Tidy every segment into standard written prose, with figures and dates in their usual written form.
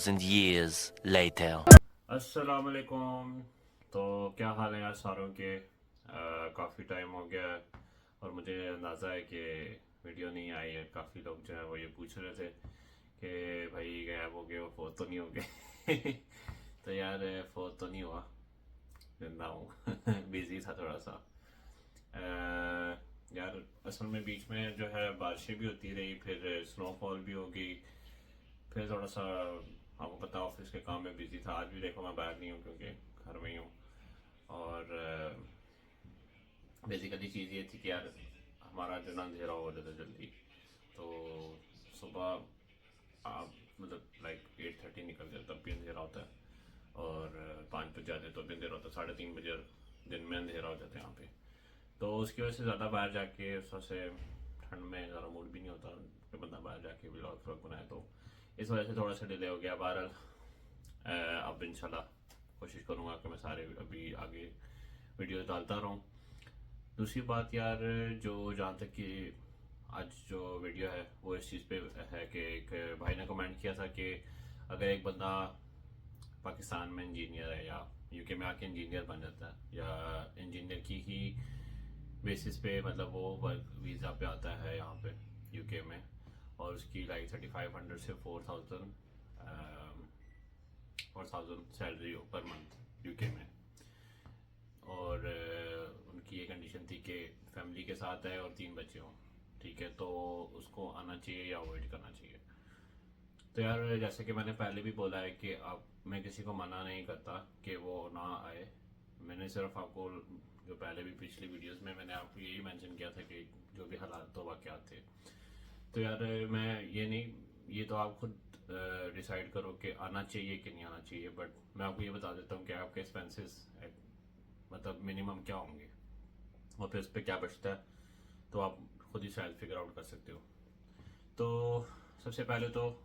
2,000 years later. अस्सलाम वालेकुम। तो क्या हाल है यार सारों के? काफ़ी टाइम हो गया है और मुझे अंदाज़ा है कि वीडियो नहीं आई है। काफ़ी लोग जो है वो ये पूछ रहे थे कि भाई गायब हो गए हो, फोत तो नहीं हो गए। तो यार फोत तो नहीं हुआ, जिंदा हूँ। बिजी था थोड़ा सा। यार असल में बीच में जो है बारिशें भी होती रही, फिर स्नोफॉल भी हो गई, फिर थोड़ा सा आपको पता ऑफिस के काम में बिजी था। आज भी देखो मैं बाहर नहीं हूँ क्योंकि घर में ही हूँ। और बेसिकली चीज़ ये थी कि यार हमारा जो ना अंधेरा हो जाता जल्दी। तो सुबह आप मतलब लाइक 8:30 निकल जाए तब भी अंधेरा होता है, और 5 बज जाते तो भी अंधेरा होता है, 3:30 बजे दिन में अंधेरा हो जाता है यहाँ पे। तो उसकी वजह से ज़्यादा बाहर जाके उस वजह से ठंड में ज़्यादा मूड भी नहीं होता कि बंदा बाहर जाके व्लॉग व्लॉग बनाए। तो इस वजह से थोड़ा सा डिले हो गया। बहरहाल अब इंशाल्लाह कोशिश करूँगा कि मैं सारे अभी आगे वीडियो डालता रहूँ। दूसरी बात यार, जो जहाँ तक कि आज जो वीडियो है वो इस चीज़ पे है कि एक भाई ने कमेंट किया था कि अगर एक बंदा पाकिस्तान में इंजीनियर है या यूके में आके इंजीनियर बन जाता है, या इंजीनियर की ही बेसिस पे मतलब वो वर्क वीज़ा पे आता है यहाँ पे यूके में, और उसकी लाइक 3500 से 4,000 सैलरी हो पर मंथ यूके में। और उनकी ये कंडीशन थी कि फैमिली के साथ है और 3 बच्चे हों, ठीक है, तो उसको आना चाहिए या अवॉइड करना चाहिए। तो यार जैसे कि मैंने पहले भी बोला है कि आप, मैं किसी को मना नहीं करता कि वो ना आए। मैंने सिर्फ आपको जो पहले भी पिछली वीडियोस में मैंने आपको यही मेंशन किया था कि जो भी हालात तो वाक़यात थे। तो यार मैं ये नहीं, ये तो आप खुद डिसाइड करो कि आना चाहिए कि नहीं आना चाहिए, बट मैं आपको ये बता देता हूँ कि आपके एक्सपेंसेस मतलब मिनिमम क्या होंगे और फिर उस पर क्या बचता है, तो आप खुद ही शायद फिगर आउट कर सकते हो। तो सबसे पहले तो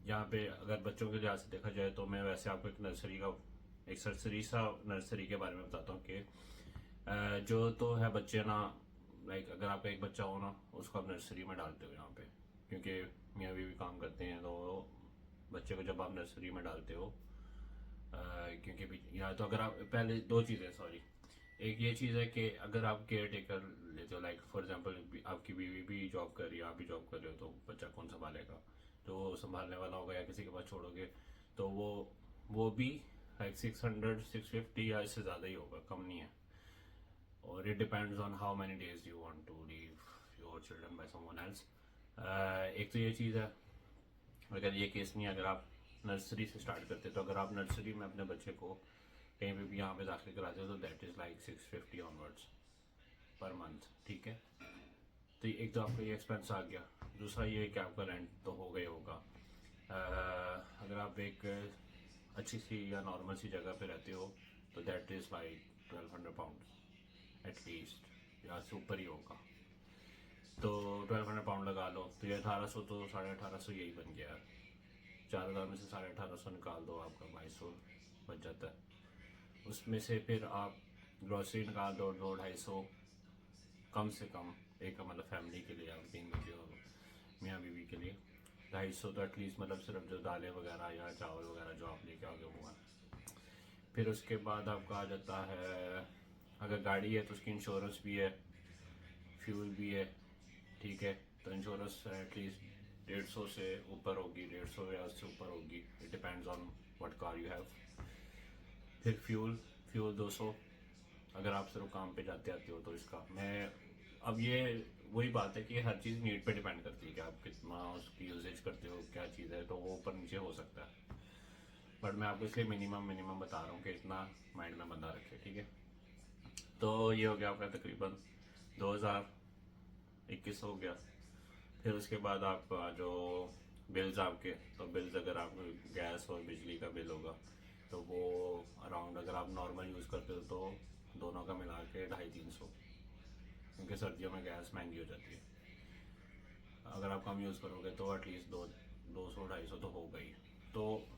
यहाँ पे अगर बच्चों के लिहाज से देखा जाए तो मैं वैसे आपको एक सरसरी सा नर्सरी के बारे में बताता हूँ कि जो तो है बच्चे ना, लाइक अगर आपका एक बच्चा हो ना, उसको आप नर्सरी में डालते हो यहाँ पे, क्योंकि मियाँ बीवी काम करते हैं, तो बच्चे को जब आप नर्सरी में डालते हो क्योंकि या तो अगर आप पहले दो चीज़ें, सॉरी, एक ये चीज़ है कि अगर आप केयर टेकर लेते हो, लाइक फॉर एग्जांपल आपकी बीवी भी जॉब कर रही है, आप भी जॉब कर रहे हो, तो बच्चा कौन संभालेगा? जो संभालने वाला होगा या किसी के पास छोड़ोगे तो वो भी लाइक 600 650 या इससे ज़्यादा ही होगा, कम नहीं है। और it depends on how many days you want to leave your children by someone else. एक तो ये चीज़ है। अगर ये केस नहीं है, अगर आप नर्सरी से स्टार्ट करते तो अगर आप नर्सरी में अपने बच्चे को कहीं पे भी यहाँ पे दाखिल कराते हो तो that is like 650 onwards per month, ठीक है। तो एक तो आपका ये एक्सपेंस आ गया। दूसरा ये कि आपका रेंट तो हो गया होगा। अगर आप एक अच्छी सी या नॉर्मल सी जगह पे रहते हो तो that is like 1200 pound at least, या से ऊपर ही होगा। तो 1200 पाउंड लगा लो, तो ये 1800, तो 1850 यही बन गया यार। 4,000 में से 1850 निकाल दो, आपका 2200 बच जाता है। उसमें से फिर आप ग्रॉसरी निकाल दो 200-250 कम से कम, एक मतलब फैमिली के लिए, आप 3 बच्चे हो, मियाँ बीवी के लिए 250 तो एटलीस्ट, मतलब सिर्फ जो दालें वगैरह या चावल वगैरह जो आप लेके आओगे वो है। फिर उसके बाद आपका आ जाता है, अगर गाड़ी है तो उसकी इंश्योरेंस भी है, फ्यूल भी है, ठीक है। तो इंश्योरेंस एटलीस्ट 150 से ऊपर होगी, 150 या उससे ऊपर होगी, it depends on what car you have. फिर फ्यूल 200 अगर आप सिर्फ काम पे जाते आते हो तो इसका। मैं अब ये वही बात है कि हर चीज़ नीड पे डिपेंड करती है कि आप कितना उसकी यूजेज करते हो, क्या चीज़ है, तो वो ऊपर नीचे हो सकता है। बट मैं आपको इसलिए मिनिमम बता रहा हूँ कि इतना माइंड में बंदा रखे, ठीक है। तो ये हो गया आपका तकरीबन 2021 हो गया। फिर उसके बाद आपका जो बिल्स आपके, तो बिल्स अगर आप गैस और बिजली का बिल होगा तो वो अराउंड, अगर आप नॉर्मल यूज़ करते हो तो दोनों का मिला के 250-300, क्योंकि सर्दियों में गैस महंगी हो जाती है। अगर आप कम यूज़ करोगे तो एटलीस्ट 200-250 तो होगा ही। तो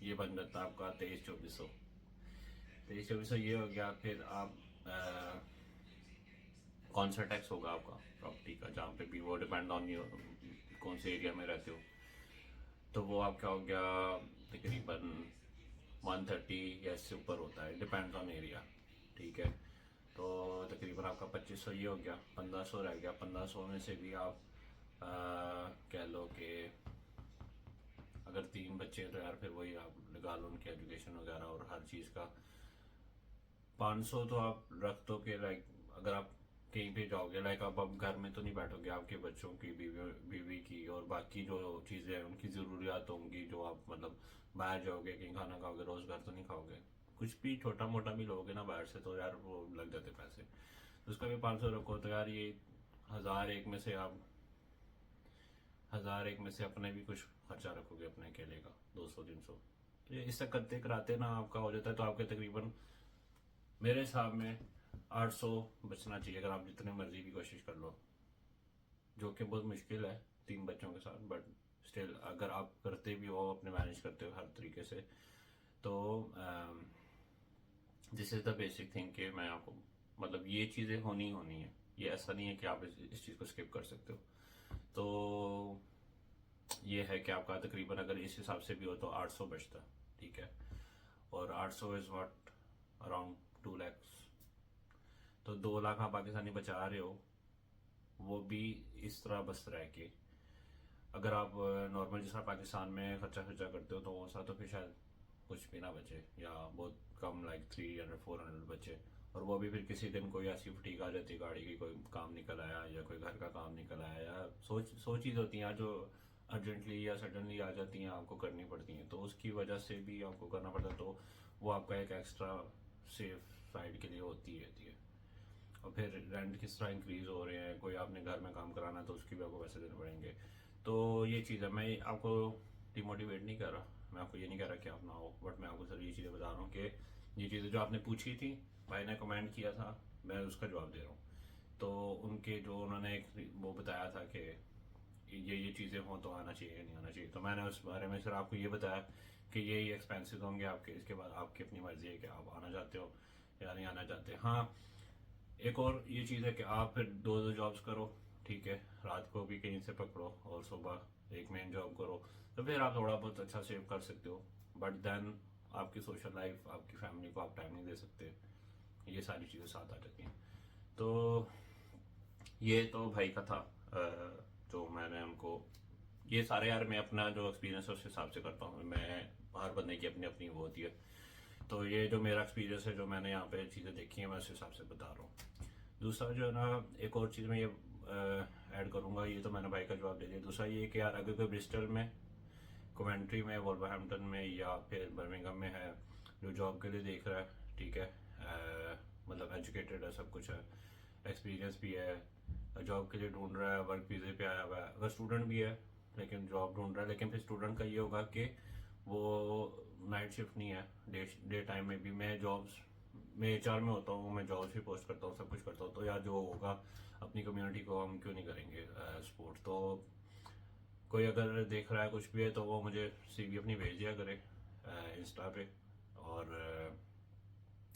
ये बन जाता है आपका 2300-2400 ये हो गया। फिर आप कौन सा टैक्स होगा आपका प्रॉपर्टी का, जहाँ पे भी, वो डिपेंड ऑन कौन से एरिया में रहते हो। तो वो आपका हो गया तकरीबन 130 या इससे ऊपर होता है, डिपेंड्स ऑन एरिया, ठीक है। तो तकरीबन आपका 2500 ये हो गया, 1500 रह गया। 1500 में से भी आप कह लो कि अगर 3 बच्चे हैं तो यार फिर वही आप लगा लो उनकी एजुकेशन वगैरह और हर चीज़ का 500 तो आप रख दो कि लाइक अगर आप कहीं पे जाओगे, लाइक आप घर में तो नहीं बैठोगे, आपके बच्चों की बीवी की और बाकी जो चीज़ें हैं उनकी ज़रूरियात होंगी, जो आप मतलब बाहर जाओगे कहीं खाना खाओगे, रोज़ घर तो नहीं खाओगे, कुछ भी छोटा मोटा भी लोगे ना बाहर से तो यार वो लग जाते पैसे। तो उसका भी 500 रखो तो यार ये 1001 में से आप 1001 में से अपने भी कुछ खर्चा रखोगे अपने अकेले का 200-300, तो ये इससे करते कराते ना आपका हो जाता है। तो आपके तकरीबन मेरे हिसाब में 800 बचना चाहिए अगर आप जितने मर्जी की कोशिश कर लो, जो कि बहुत मुश्किल है 3 बच्चों के साथ, बट स्टिल अगर आप करते भी हो, अपने मैनेज करते हो हर तरीके से, तो this is the basic thing कि मैं आपको मतलब ये चीज़ें होनी ही होनी है, ये ऐसा नहीं है कि आप इस चीज़ को स्किप कर सकते हो। तो ये है कि आपका तकरीबन अगर इस हिसाब से भी हो तो 800 बचता, ठीक है। और 800 इज़ व्हाट अराउंड 2 लाख। तो 2 लाख आप पाकिस्तानी बचा रहे हो, वो भी इस तरह बस रह के। अगर आप नॉर्मल जिस तरह पाकिस्तान में खर्चा खर्चा करते हो तो वैसा तो फिर शायद कुछ भी ना बचे या बहुत कम, लाइक 300-400 बचे। और वो भी फिर किसी दिन कोई ऐसी फटीक आ जाती है गाड़ी की, कोई काम निकल आया या कोई घर का काम निकल आया या सो चीज़ होती हैं जो अर्जेंटली या सडनली आ जाती हैं, आपको करनी पड़ती हैं, तो उसकी वजह से भी आपको करना पड़ता है। तो वो आपका एक एक्स्ट्रा सेफ साइड के लिए होती है। और फिर रेंट किस तरह इंक्रीज हो रहे हैं, कोई आपने घर में काम कराना तो उसकी भी आपको पैसे देने पड़ेंगे। तो ये चीज़ है, मैं आपको डिमोटिवेट नहीं कर रहा, मैं आपको ये नहीं कह रहा कि आप ना हो, बट मैं आपको सर ये चीज़ें बता रहा हूँ कि ये चीज़ें जो आपने पूछी थी, भाई ने कमेंट किया था, मैं उसका जवाब दे रहा हूँ। तो उनके जो उन्होंने एक वो बताया था कि ये चीज़ें हों तो आना चाहिए या नहीं आना चाहिए, तो मैंने उस बारे में सर आपको ये बताया कि ये एक्सपेंसेस होंगे आपके, इसके बाद आपकी अपनी मर्जी है कि आप आना चाहते हो या नहीं आना चाहते। हाँ, एक और ये चीज़ है कि आप फिर 2 जॉब्स करो, ठीक है, रात को भी कहीं से पकड़ो और सुबह एक मेन जॉब करो, तो फिर आप थोड़ा बहुत अच्छा सेव कर सकते हो। बट देन आपकी सोशल लाइफ, आपकी फैमिली को आप टाइम नहीं दे सकते, ये सारी चीज़ें साथ आ जाती हैं। तो ये तो भाई का था जो मैंने उनको ये सारे यार मैं अपना जो एक्सपीरियंस है उस हिसाब से करता हूँ, मैं हर बंदे की अपनी अपनी वो होती है। तो ये जो मेरा एक्सपीरियंस है, जो मैंने यहाँ पे चीज़ें देखी हैं, मैं उस हिसाब से बता रहा हूँ। दूसरा जो है ना, एक और चीज़ मैं ये ऐड करूँगा, ये तो मैंने भाई का जवाब दे दिया। दूसरा ये कि यार अगर कोई ब्रिस्टल में, कोवेंट्री में, वॉल्वरहैम्पटन में या फिर बर्मिंघम में है, जो जॉब के लिए देख रहा है, ठीक है, मतलब एजुकेटेड है, सब कुछ है, एक्सपीरियंस भी है, जॉब के लिए ढूंढ रहा है, वर्क वीज़े पे आया हुआ है, अगर स्टूडेंट भी है लेकिन जॉब ढूंढ रहा है, लेकिन फिर स्टूडेंट का ये होगा कि वो नाइट शिफ्ट नहीं है, डे टाइम में भी। मैं जॉब्स मैं HR में होता हूँ, मैं जॉब्स भी पोस्ट करता हूँ, सब कुछ करता हूँ, तो यार जो होगा अपनी कम्युनिटी को हम क्यों नहीं करेंगे सपोर्ट। तो कोई अगर देख रहा है कुछ भी है तो वो मुझे CV अपनी भेज दिया करे इंस्टा पे, और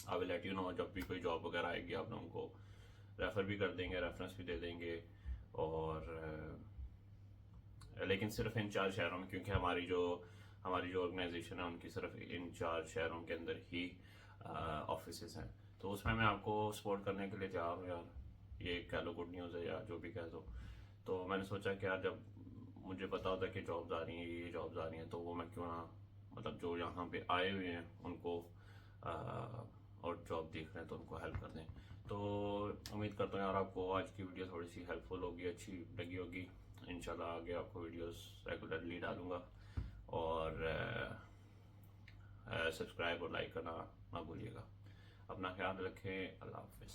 I will let you know, जब भी कोई जॉब वगैरह आएगी आप लोगों को रेफ़र भी कर देंगे, रेफरेंस भी दे देंगे। और लेकिन सिर्फ इन 4 शहरों में, क्योंकि हमारी जो ऑर्गेनाइजेशन है उनकी सिर्फ इन 4 शहरों के अंदर ही ऑफिसेज हैं, तो उसमें मैं आपको सपोर्ट करने के लिए तैयार हूँ यार। ये कह लो गुड न्यूज़ है या जो भी कह दो। तो मैंने सोचा कि यार जब मुझे पता होता है कि जॉब्स आ रही हैं, ये जॉब्स आ रही हैं, तो वो मैं क्यों ना, मतलब जो यहाँ पे आए हुए हैं उनको और जॉब देख रहे हैं तो उनको हेल्प कर दें। तो उम्मीद करता हूँ यार आपको आज की वीडियो थोड़ी सी हेल्पफुल होगी, अच्छी लगी होगी। इंशाल्लाह आगे आपको वीडियोस रेगुलरली डालूंगा, और सब्सक्राइब और लाइक करना ना भूलिएगा। अपना ख्याल रखें, अल्लाह हाफिज़।